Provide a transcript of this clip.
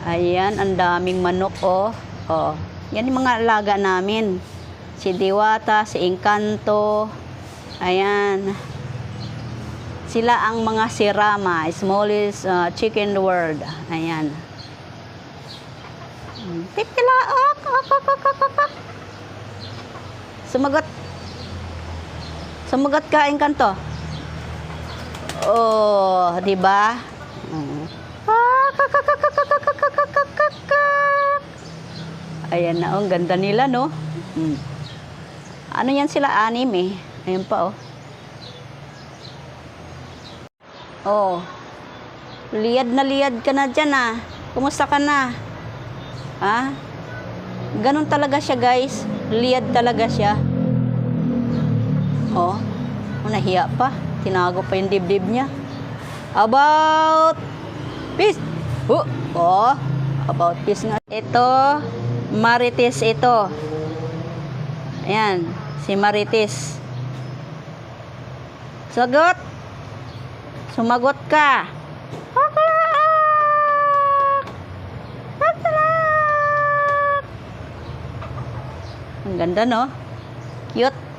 Ayan, ang daming manok, oh. Oh. Yan yung mga alaga namin. Si Diwata, si Encanto. Ayan. Sila ang mga sirama, smallest chicken in the world. Ayan. Titilaok. Sumagot. Sumagot ka, Encanto. Oh, di ba? Ayan na, oh, ang ganda nila, no? Ano yan sila, anim eh. Ayan pa, oh. Oh. Liyad na liyad ka na dyan, ah. Kumusta ka na? Ha? Ganun talaga siya, guys. Liyad talaga siya. Oh. Nahiya pa. Tinago pa yung dibdib niya. About peace. Oh. About peace nga. Ito, Marites ito. Ayan, si Marites. Sagot. Sumagot ka. Ang ganda, no? Cute.